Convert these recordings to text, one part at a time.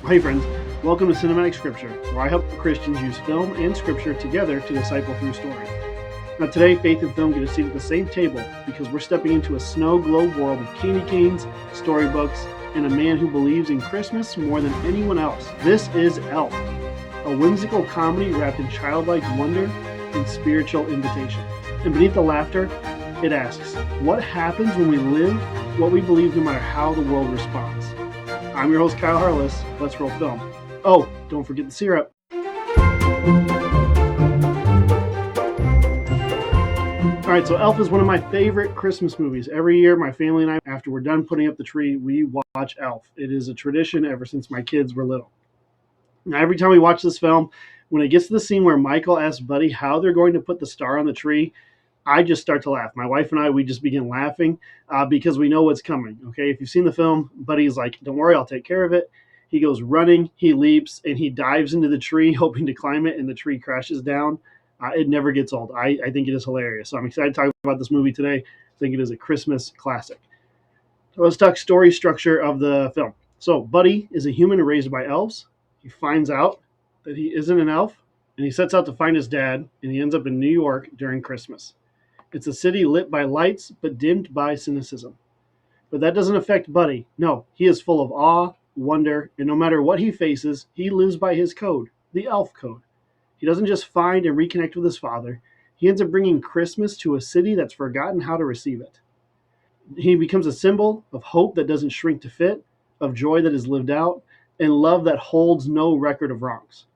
Hey friends, welcome to Cinematic Scripture, where I help Christians use film and scripture together to disciple through story. Now today, faith and film get a seat at the same table because we're stepping into a snow globe world of candy canes, storybooks, and a man who believes in Christmas more than anyone else. This is Elf, a whimsical comedy wrapped in childlike wonder and spiritual invitation. And beneath the laughter, it asks, what happens when we live what we believe no matter how the world responds? I'm your host, Kyle Harless. Let's roll film. Oh, don't forget the syrup. Alright, so Elf is one of my favorite Christmas movies. Every year, my family and I, after we're done putting up the tree, we watch Elf. It is a tradition ever since my kids were little. Now, every time we watch this film, when it gets to the scene where Michael asks Buddy how they're going to put the star on the tree, I just start to laugh. My wife and I, we just begin laughing because we know what's coming. Okay, if you've seen the film, Buddy's like, don't worry, I'll take care of it. He goes running, he leaps, and he dives into the tree, hoping to climb it, and the tree crashes down. It never gets old. I think it is hilarious. So I'm excited to talk about this movie today. I think it is a Christmas classic. So let's talk story structure of the film. So Buddy is a human raised by elves. He finds out that he isn't an elf, and he sets out to find his dad, and he ends up in New York during Christmas. It's a city lit by lights, but dimmed by cynicism. But that doesn't affect Buddy. No, he is full of awe, wonder, and no matter what he faces, he lives by his code, the elf code. He doesn't just find and reconnect with his father. He ends up bringing Christmas to a city that's forgotten how to receive it. He becomes a symbol of hope that doesn't shrink to fit, of joy that is lived out, and love that holds no record of wrongs.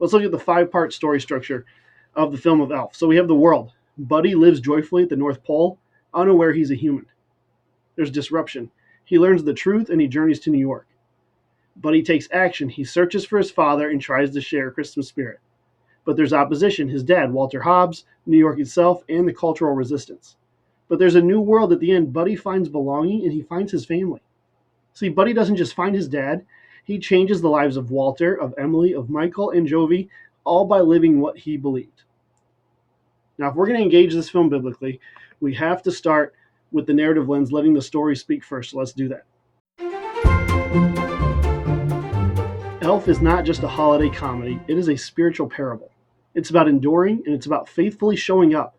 Let's look at the 5-part story structure of the film of Elf. So we have the world. Buddy lives joyfully at the North Pole, unaware he's a human. There's disruption. He learns the truth and he journeys to New York. Buddy takes action. He searches for his father and tries to share Christmas spirit. But there's opposition. His dad, Walter Hobbs, New York itself, and the cultural resistance. But there's a new world at the end. Buddy finds belonging and he finds his family. See, Buddy doesn't just find his dad. He changes the lives of Walter, of Emily, of Michael, and Jovi, all by living what he believed. Now, if we're going to engage this film biblically, we have to start with the narrative lens, letting the story speak first. So let's do that. Elf is not just a holiday comedy. It is a spiritual parable. It's about enduring, and it's about faithfully showing up.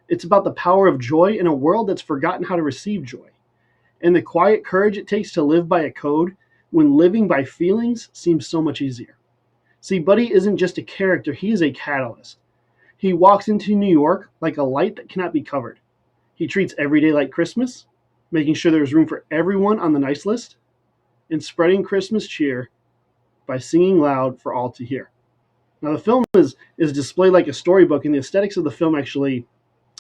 It's about the power of joy in a world that's forgotten how to receive joy, and the quiet courage it takes to live by a code when living by feelings seems so much easier. See, Buddy isn't just a character. He is a catalyst. He walks into New York like a light that cannot be covered. He treats every day like Christmas, making sure there's room for everyone on the nice list, and spreading Christmas cheer by singing loud for all to hear. Now, the film is displayed like a storybook, and the aesthetics of the film actually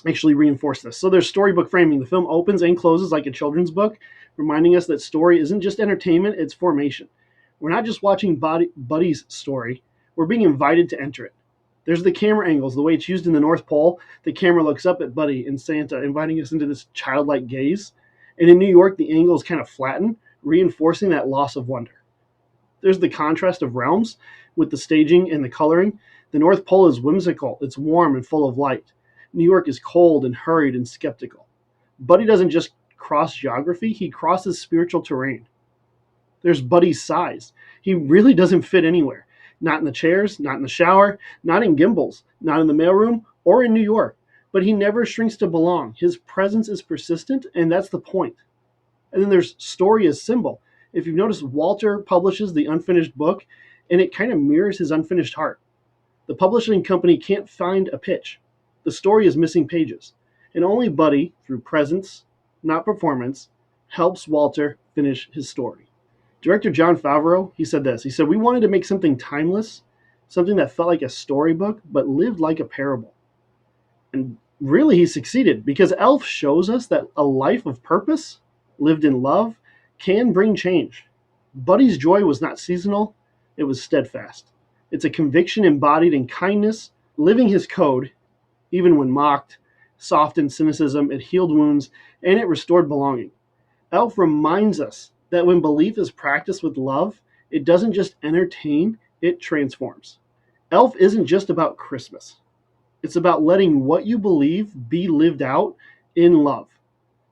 reinforce this. So there's storybook framing. The film opens and closes like a children's book, reminding us that story isn't just entertainment, it's formation. We're not just watching Buddy's story, we're being invited to enter it. There's the camera angles, the way it's used in the North Pole. The camera looks up at Buddy and Santa, inviting us into this childlike gaze. And in New York, the angles kind of flatten, reinforcing that loss of wonder. There's the contrast of realms with the staging and the coloring. The North Pole is whimsical, it's warm and full of light. New York is cold and hurried and skeptical. Buddy doesn't just cross geography, he crosses spiritual terrain. There's Buddy's size. He really doesn't fit anywhere. Not in the chairs, not in the shower, not in gimbals, not in the mailroom, or in New York. But he never shrinks to belong. His presence is persistent, and that's the point. And then there's story as symbol. If you've noticed, Walter publishes the unfinished book, and it kind of mirrors his unfinished heart. The publishing company can't find a pitch. The story is missing pages. And only Buddy, through presence, not performance, helps Walter finish his story. Director Jon Favreau, he said this. He said, we wanted to make something timeless, something that felt like a storybook, but lived like a parable. And really, he succeeded, because Elf shows us that a life of purpose, lived in love, can bring change. Buddy's joy was not seasonal, it was steadfast. It's a conviction embodied in kindness, living his code, even when mocked, softened cynicism, it healed wounds, and it restored belonging. Elf reminds us that when belief is practiced with love, it doesn't just entertain, it transforms. Elf isn't just about Christmas. It's about letting what you believe be lived out in love.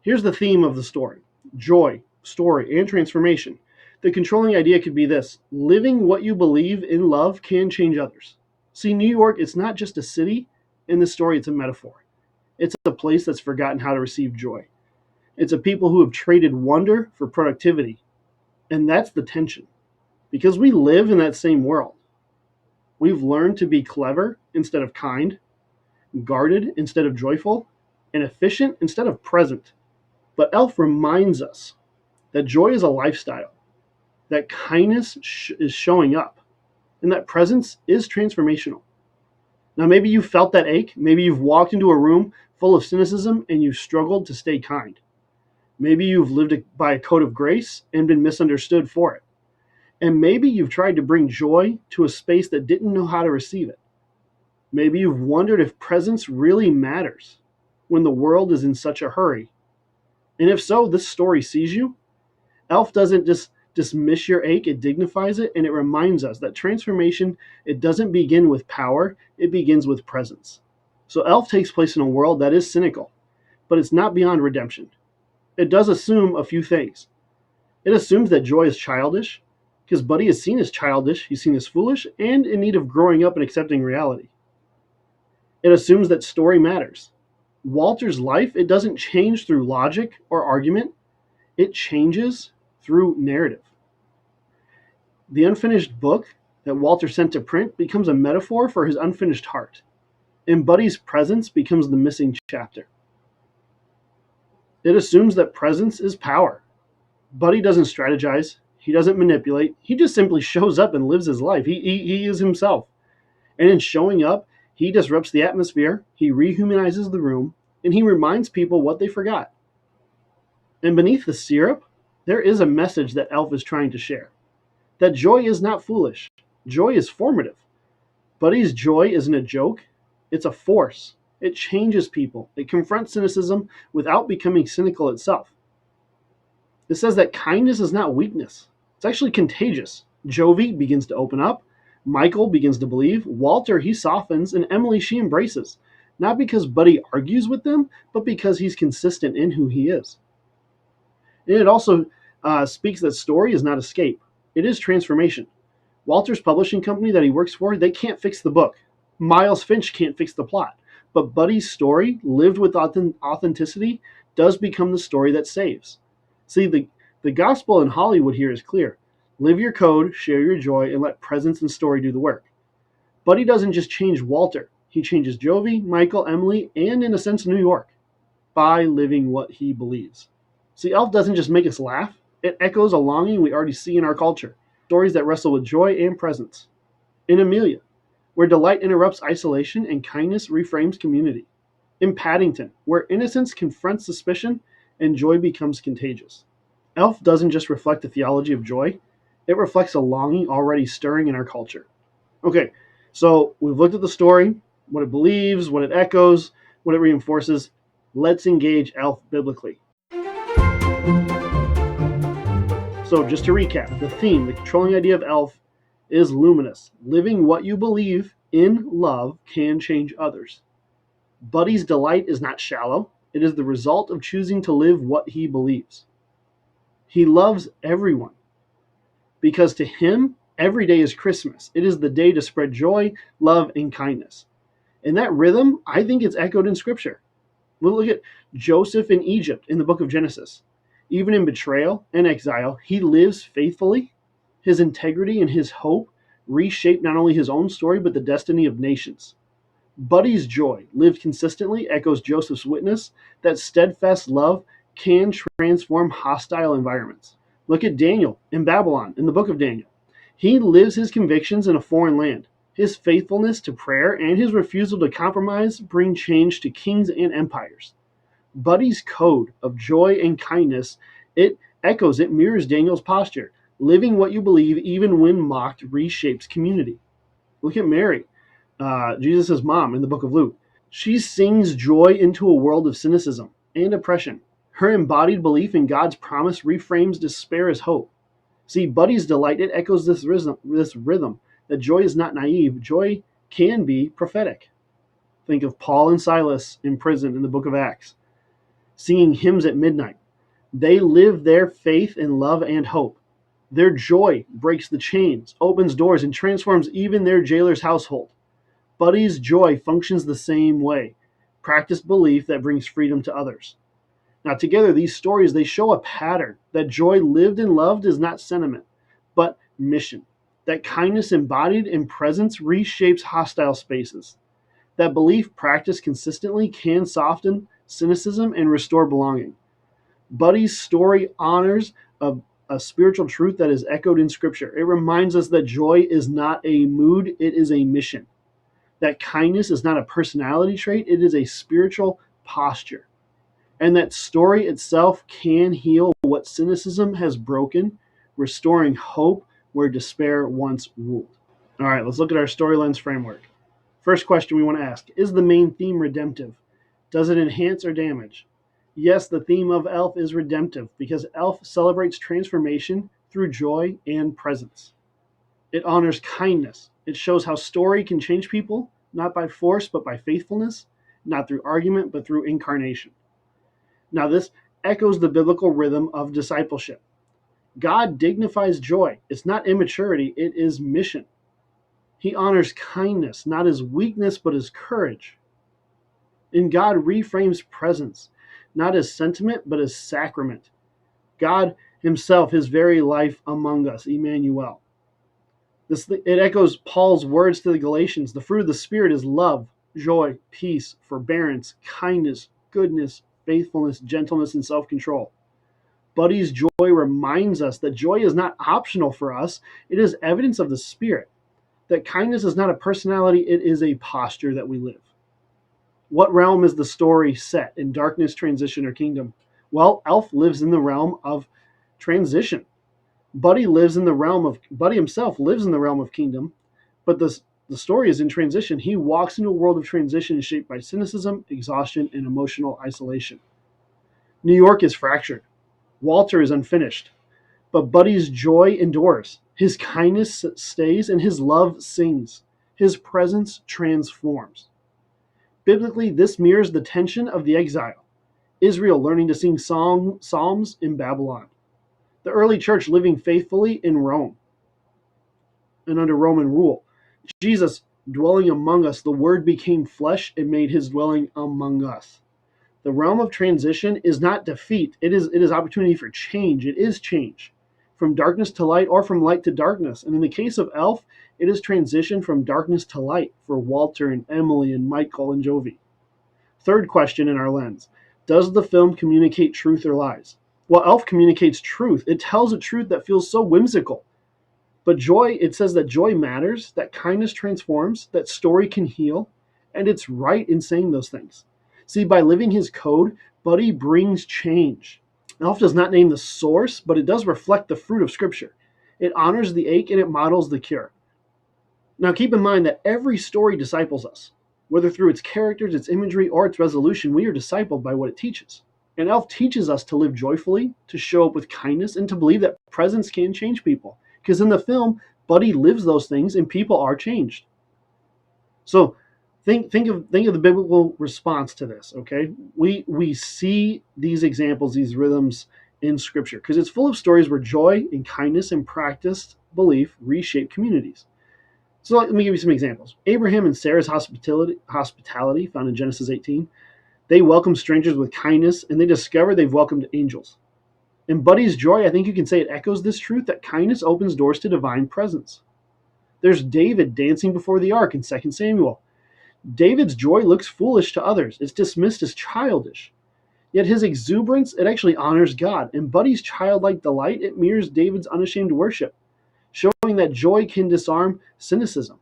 Here's the theme of the story: joy, story, and transformation. The controlling idea could be this: living what you believe in love can change others. See, New York, it's not just a city. In this story, it's a metaphor. It's a place that's forgotten how to receive joy. It's a people who have traded wonder for productivity. And that's the tension. Because we live in that same world. We've learned to be clever instead of kind, guarded instead of joyful, and efficient instead of present. But Elf reminds us that joy is a lifestyle, that kindness is showing up, and that presence is transformational. Now, maybe you felt that ache. Maybe you've walked into a room full of cynicism and you've struggled to stay kind. Maybe you've lived by a code of grace and been misunderstood for it. And maybe you've tried to bring joy to a space that didn't know how to receive it. Maybe you've wondered if presence really matters when the world is in such a hurry. And if so, this story sees you. Elf doesn't just dismiss your ache, it dignifies it, and it reminds us that transformation, it doesn't begin with power, it begins with presence. So Elf takes place in a world that is cynical, but it's not beyond redemption. It does assume a few things. It assumes that joy is childish, because Buddy is seen as childish, he's seen as foolish, and in need of growing up and accepting reality. It assumes that story matters. Walter's life, it doesn't change through logic or argument, it changes through narrative. The unfinished book that Walter sent to print becomes a metaphor for his unfinished heart, and Buddy's presence becomes the missing chapter. It assumes that presence is power. Buddy doesn't strategize, he doesn't manipulate, he just simply shows up and lives his life. He is himself. And in showing up, he disrupts the atmosphere, he rehumanizes the room, and he reminds people what they forgot. And beneath the syrup, there is a message that Elf is trying to share. That joy is not foolish. Joy is formative. Buddy's joy isn't a joke. It's a force. It changes people. It confronts cynicism without becoming cynical itself. It says that kindness is not weakness. It's actually contagious. Jovi begins to open up. Michael begins to believe. Walter, he softens. And Emily, she embraces. Not because Buddy argues with them, but because he's consistent in who he is. And it also speaks that story is not escape. It is transformation. Walter's publishing company that he works for, they can't fix the book. Miles Finch can't fix the plot. But Buddy's story, lived with authenticity, does become the story that saves. See, the gospel in Hollywood here is clear. Live your code, share your joy, and let presence and story do the work. Buddy doesn't just change Walter. He changes Jovi, Michael, Emily, and in a sense New York by living what he believes. See, Elf doesn't just make us laugh. It echoes a longing we already see in our culture. Stories that wrestle with joy and presence. In Amelia, where delight interrupts isolation and kindness reframes community. In Paddington, where innocence confronts suspicion and joy becomes contagious. Elf doesn't just reflect the theology of joy, it reflects a longing already stirring in our culture. Okay, so we've looked at the story, what it believes, what it echoes, what it reinforces. Let's engage Elf biblically. So just to recap, the theme, the controlling idea of Elf is luminous. Living what you believe in love can change others. Buddy's delight is not shallow. It is the result of choosing to live what he believes. He loves everyone because to him, every day is Christmas. It is the day to spread joy, love, and kindness. And that rhythm, I think it's echoed in Scripture. We'll look at Joseph in Egypt in the book of Genesis. Even in betrayal and exile, he lives faithfully. His integrity and his hope reshape not only his own story, but the destiny of nations. Buddy's joy, lived consistently, echoes Joseph's witness that steadfast love can transform hostile environments. Look at Daniel in Babylon, in the book of Daniel. He lives his convictions in a foreign land. His faithfulness to prayer and his refusal to compromise bring change to kings and empires. Buddy's code of joy and kindness, it echoes, it mirrors Daniel's posture. Living what you believe, even when mocked, reshapes community. Look at Mary, Jesus' mom in the book of Luke. She sings joy into a world of cynicism and oppression. Her embodied belief in God's promise reframes despair as hope. See, Buddy's delight, it echoes this rhythm that joy is not naive. Joy can be prophetic. Think of Paul and Silas in prison in the book of Acts, singing hymns at midnight. They live their faith in love and hope. Their joy breaks the chains, opens doors, and transforms even their jailer's household. Buddy's joy functions the same way. Practice belief that brings freedom to others. Now, together, these stories, they show a pattern that joy lived and loved is not sentiment, but mission. That kindness embodied in presence reshapes hostile spaces. That belief practiced consistently can soften cynicism and restore belonging. Buddy's story honors a spiritual truth that is echoed in Scripture. It reminds us that joy is not a mood, it is a mission. That kindness is not a personality trait, it is a spiritual posture. And that story itself can heal what cynicism has broken, restoring hope where despair once ruled. All right, let's look at our story lens framework. First question we want to ask: is the main theme redemptive? Does it enhance or damage? Yes, the theme of Elf is redemptive because Elf celebrates transformation through joy and presence. It honors kindness. It shows how story can change people, not by force, but by faithfulness, not through argument, but through incarnation. Now, this echoes the biblical rhythm of discipleship. God dignifies joy. It's not immaturity, it is mission. He honors kindness, not as weakness, but as courage. And God reframes presence, not as sentiment, but as sacrament. God himself, his very life among us, Emmanuel. It echoes Paul's words to the Galatians. The fruit of the Spirit is love, joy, peace, forbearance, kindness, goodness, faithfulness, gentleness, and self-control. Buddy's joy reminds us that joy is not optional for us. It is evidence of the Spirit. That kindness is not a personality, it is a posture that we live. What realm is the story set in? Darkness, transition, or kingdom? Well, Elf lives in the realm of transition. Buddy himself lives in the realm of kingdom, but the story is in transition. He walks into a world of transition shaped by cynicism, exhaustion, and emotional isolation. New York is fractured. Walter is unfinished. But Buddy's joy endures. His kindness stays and his love sings. His presence transforms. Biblically, this mirrors the tension of the exile. Israel learning to sing psalms in Babylon. The early church living faithfully in Rome and under Roman rule. Jesus dwelling among us, the Word became flesh and made his dwelling among us. The realm of transition is not defeat. It is opportunity for change. It is change. From darkness to light or from light to darkness. And in the case of Elf, it is transition from darkness to light for Walter and Emily and Michael and Jovi. Third question in our lens: does the film communicate truth or lies? Well, Elf communicates truth. It tells a truth that feels so whimsical. But joy, it says that joy matters, that kindness transforms, that story can heal, and it's right in saying those things. See, by living his code, Buddy brings change. Elf does not name the source, but it does reflect the fruit of Scripture. It honors the ache and it models the cure. Now keep in mind that every story disciples us. Whether through its characters, its imagery, or its resolution, we are discipled by what it teaches. And Elf teaches us to live joyfully, to show up with kindness, and to believe that presence can change people. Because in the film, Buddy lives those things and people are changed. So think of the biblical response to this, okay? We see these examples, these rhythms in Scripture, because it's full of stories where joy and kindness and practiced belief reshape communities. So let me give you some examples. Abraham and Sarah's hospitality found in Genesis 18. They welcome strangers with kindness, and they discover they've welcomed angels. In Buddy's joy, I think you can say it echoes this truth that kindness opens doors to divine presence. There's David dancing before the ark in 2 Samuel. David's joy looks foolish to others. It's dismissed as childish. Yet his exuberance, it actually honors God. And Buddy's childlike delight, it mirrors David's unashamed worship, showing that joy can disarm cynicism.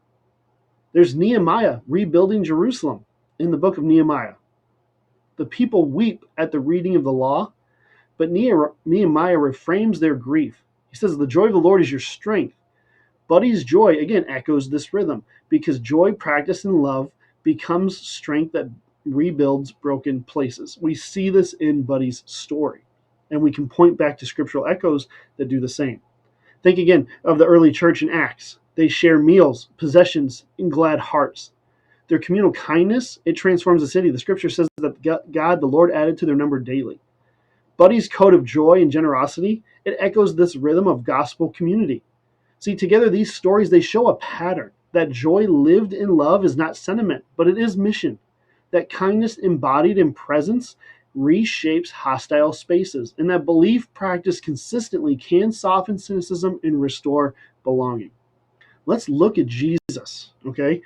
There's Nehemiah rebuilding Jerusalem in the book of Nehemiah. The people weep at the reading of the law, but Nehemiah reframes their grief. He says, the joy of the Lord is your strength. Buddy's joy, again, echoes this rhythm, because joy practiced in love becomes strength that rebuilds broken places. We see this in Buddy's story, and we can point back to scriptural echoes that do the same. Think again of the early church in Acts. They share meals, possessions, and glad hearts. Their communal kindness, it transforms the city. The scripture says that God, the Lord, added to their number daily. Buddy's code of joy and generosity, it echoes this rhythm of gospel community. See, together these stories, they show a pattern that joy lived in love is not sentiment, but it is mission. That kindness embodied in presence reshapes hostile spaces, and that belief practiced consistently can soften cynicism and restore belonging. Let's look at Jesus, okay?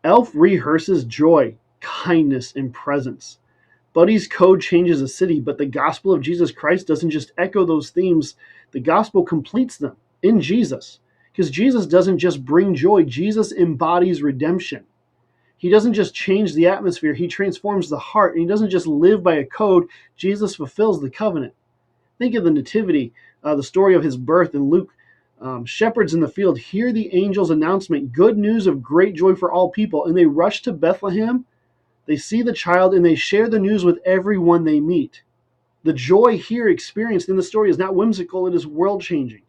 Elf rehearses joy, kindness, and presence. Buddy's code changes a city, but the gospel of Jesus Christ doesn't just echo those themes, the gospel completes them in Jesus. Because Jesus doesn't just bring joy, Jesus embodies redemption. He doesn't just change the atmosphere, he transforms the heart. And he doesn't just live by a code, Jesus fulfills the covenant. Think of the Nativity, the story of his birth in Luke. Shepherds in the field hear the angel's announcement, good news of great joy for all people, and they rush to Bethlehem. They see the child and they share the news with everyone they meet. The joy here experienced in the story is not whimsical, it is world changing.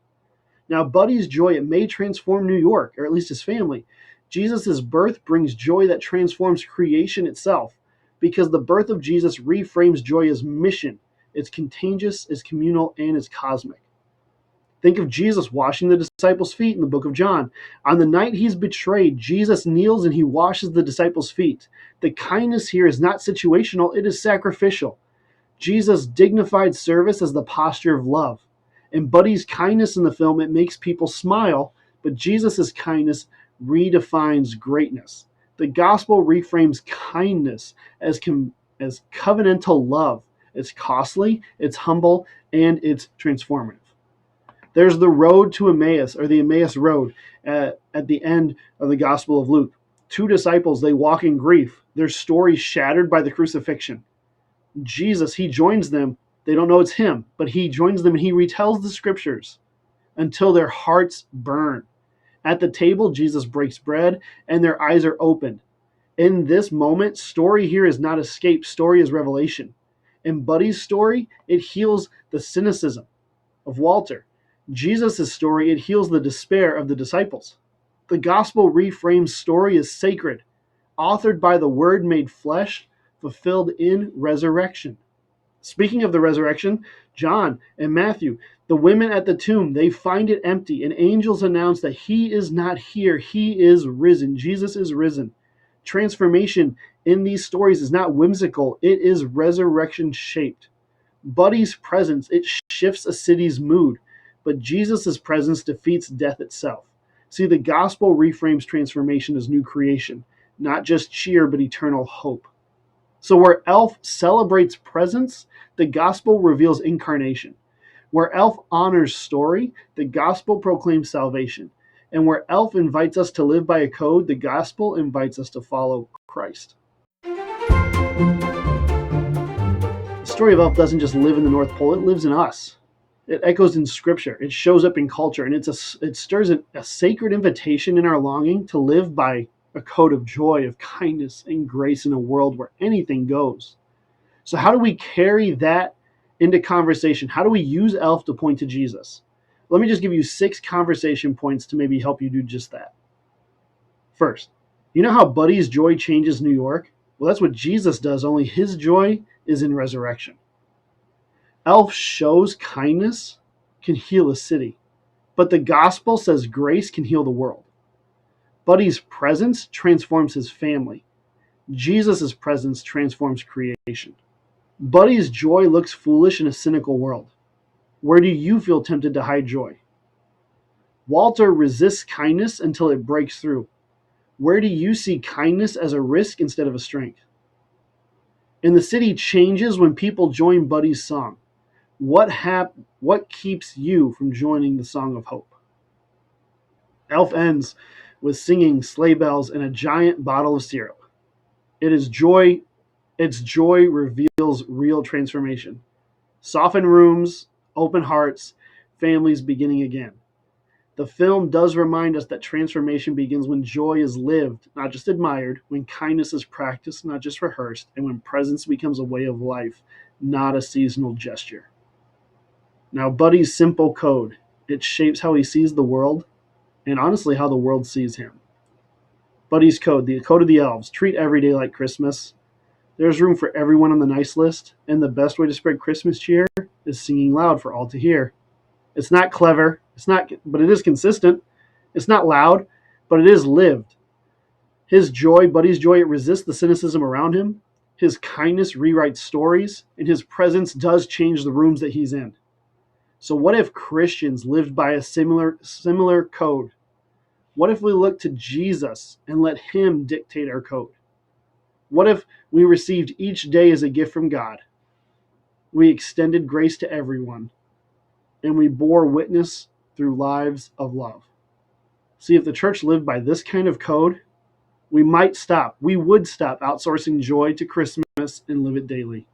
Now, Buddy's joy, it may transform New York, or at least his family. Jesus' birth brings joy that transforms creation itself, because the birth of Jesus reframes joy as mission. It's contagious, it's communal, and it's cosmic. Think of Jesus washing the disciples' feet in the book of John. On the night he's betrayed, Jesus kneels and he washes the disciples' feet. The kindness here is not situational, it is sacrificial. Jesus' dignified service as the posture of love. And Buddy's kindness in the film, it makes people smile, but Jesus' kindness redefines greatness. The gospel reframes kindness as covenantal love. It's costly, it's humble, and it's transformative. There's the road to Emmaus, or the Emmaus Road, at the end of the Gospel of Luke. Two disciples, they walk in grief, their story shattered by the crucifixion. Jesus, he joins them. They don't know it's him, but he joins them and he retells the scriptures until their hearts burn. At the table, Jesus breaks bread and their eyes are opened. In this moment, story here is not escape, story is revelation. In Buddy's story, it heals the cynicism of Walter. Jesus' story, it heals the despair of the disciples. The gospel reframes story as sacred, authored by the Word made flesh, fulfilled in resurrection. Speaking of the resurrection, John and Matthew, the women at the tomb, they find it empty, and angels announce that he is not here, he is risen. Jesus is risen. Transformation in these stories is not whimsical, it is resurrection shaped. Buddy's presence, it shifts a city's mood, but Jesus' presence defeats death itself. See, the gospel reframes transformation as new creation, not just cheer, but eternal hope. So where Elf celebrates presence, the gospel reveals incarnation. Where Elf honors story, the gospel proclaims salvation. And where Elf invites us to live by a code, the gospel invites us to follow Christ. The story of Elf doesn't just live in the North Pole, it lives in us. It echoes in scripture, it shows up in culture, and it stirs a sacred invitation in our longing to live by a code of joy, of kindness, and grace in a world where anything goes. So how do we carry that into conversation? How do we use Elf to point to Jesus? Let me just give you 6 conversation points to maybe help you do just that. First, you know how Buddy's joy changes New York? Well, that's what Jesus does, only his joy is in resurrection. Elf shows kindness can heal a city, but the gospel says grace can heal the world. Buddy's presence transforms his family. Jesus' presence transforms creation. Buddy's joy looks foolish in a cynical world. Where do you feel tempted to hide joy? Walter resists kindness until it breaks through. Where do you see kindness as a risk instead of a strength? And the city changes when people join Buddy's song. What keeps you from joining the song of hope? Elf ends with singing sleigh bells and a giant bottle of syrup. Its joy reveals real transformation. Soften rooms, open hearts, families beginning again. The film does remind us that transformation begins when joy is lived, not just admired, when kindness is practiced, not just rehearsed, and when presence becomes a way of life, not a seasonal gesture. Now, Buddy's simple code, it shapes how he sees the world, and honestly, how the world sees him. Buddy's code, the code of the elves, treat every day like Christmas. There's room for everyone on the nice list, and the best way to spread Christmas cheer is singing loud for all to hear. It's not clever, but it is consistent. It's not loud, but it is lived. His joy, Buddy's joy, it resists the cynicism around him. His kindness rewrites stories, and his presence does change the rooms that he's in. So what if Christians lived by a similar code? What if we look to Jesus and let him dictate our code? What if we received each day as a gift from God? We extended grace to everyone, and we bore witness through lives of love. See, if the church lived by this kind of code, we would stop outsourcing joy to Christmas and live it daily.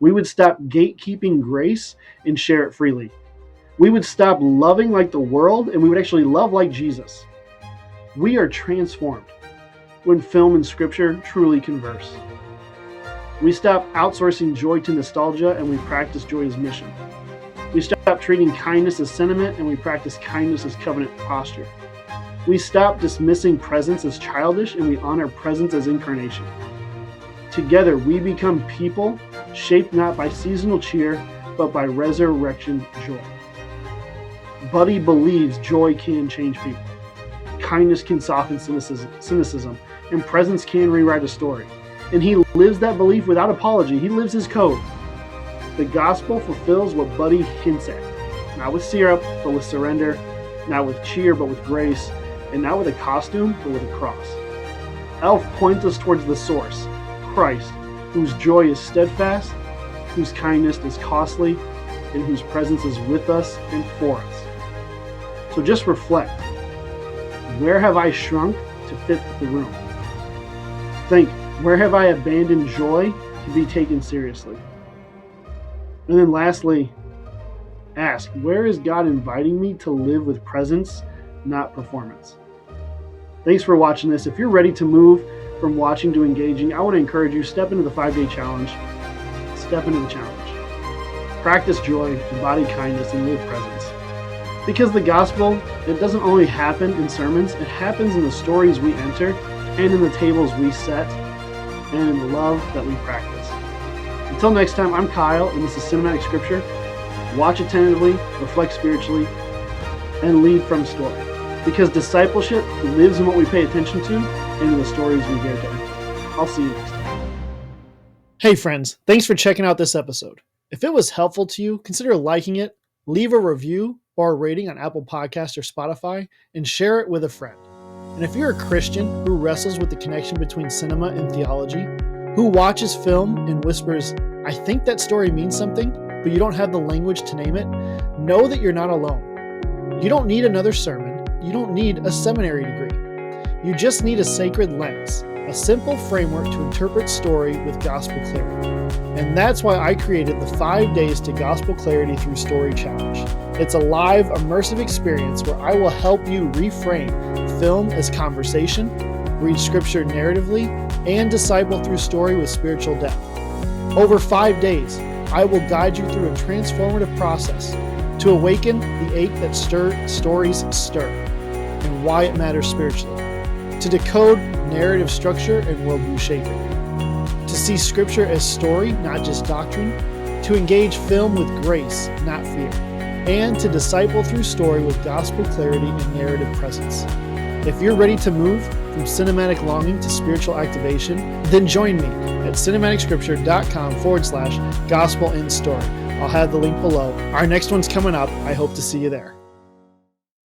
We would stop gatekeeping grace and share it freely. We would stop loving like the world, and we would actually love like Jesus. We are transformed when film and scripture truly converse. We stop outsourcing joy to nostalgia, and we practice joy as mission. We stop treating kindness as sentiment, and we practice kindness as covenant posture. We stop dismissing presence as childish, and we honor presence as incarnation. Together, we become people shaped not by seasonal cheer, but by resurrection joy. Buddy believes joy can change people. Kindness can soften cynicism, and presence can rewrite a story. And he lives that belief without apology. He lives his code. The gospel fulfills what Buddy hints at. Not with syrup, but with surrender. Not with cheer, but with grace. And not with a costume, but with a cross. Elf points us towards the source, Christ, whose joy is steadfast, whose kindness is costly, and whose presence is with us and for us. So just reflect. Where have I shrunk to fit the room? Think, where have I abandoned joy to be taken seriously? And then lastly, ask, where is God inviting me to live with presence, not performance? Thanks for watching this. If you're ready to move from watching to engaging, I want to encourage you, step into the 5-day challenge. Step into the challenge. Practice joy, embody kindness, and live presence. Because the gospel, it doesn't only happen in sermons, it happens in the stories we enter, and in the tables we set, and in the love that we practice. Until next time, I'm Kyle, and this is Cinematic Scripture. Watch attentively, reflect spiritually, and lead from story. Because discipleship lives in what we pay attention to and in the stories we dare to enter. I'll see you next time. Hey friends, thanks for checking out this episode. If it was helpful to you, consider liking it, leave a review or a rating on Apple Podcasts or Spotify, and share it with a friend. And if you're a Christian who wrestles with the connection between cinema and theology, who watches film and whispers, I think that story means something, but you don't have the language to name it, know that you're not alone. You don't need another sermon. You don't need a seminary degree. You just need a sacred lens, a simple framework to interpret story with gospel clarity. And that's why I created the 5 Days to Gospel Clarity Through Story Challenge. It's a live, immersive experience where I will help you reframe film as conversation, read scripture narratively, and disciple through story with spiritual depth. Over 5 days, I will guide you through a transformative process to awaken the ache that stories stir, and why it matters spiritually, to decode narrative structure and worldview shaping, to see scripture as story, not just doctrine, to engage film with grace, not fear, and to disciple through story with gospel clarity and narrative presence. If you're ready to move from cinematic longing to spiritual activation, then join me at cinematicscripture.com/gospel in story. I'll have the link below. Our next one's coming up. I hope to see you there.